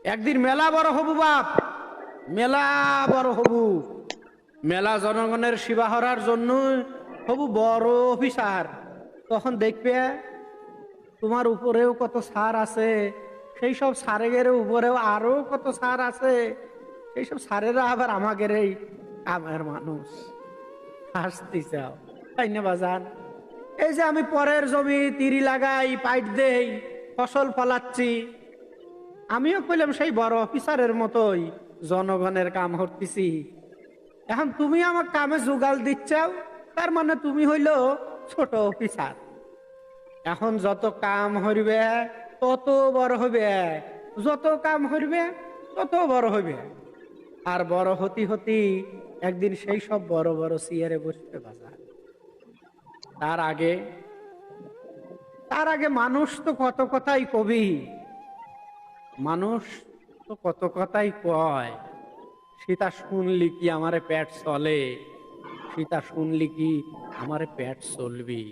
একদিন মেলা বড় হবু বাপ, মেলা বড় হবু, মেলা জনগণের সেবা করার জন্য হবু বড় অফিসার। তখন দেখবে তোমার উপরেও কত সার আছে, সেই সব সারের উপরেও আরো কত সার আছে, সেই সব সারেরা আবার আমাদের এই কামের মানুষ। হাসতে চাও তাই না বাজান? এই যে আমি পরের জমি তিরি লাগাই, পাইট দেই, ফসল ফলাচ্ছি, আমিও কইলাম সেই বড় অফিসারের মতোই জনগণের কাম করতেছি। এখন তুমি আমার কামে জোগাল দিচ্ছাও, তার মানে তুমি হইলো ছোট অফিসার। এখন যত কাম হইবে তত বড় হইবে, যত কাম হইবে তত বড় হইবে। আর বড় হতি হতি একদিন সেই সব বড় বড় চেয়ারে বসবে বাজার। তার আগে মানুষ তো কত কথাই কবি, মানুষ তো কত কথাই কয়। সীতা শুনলি কি আমারে পেট চলে, সীতা শুনলি কি আমারে পেট চলবি।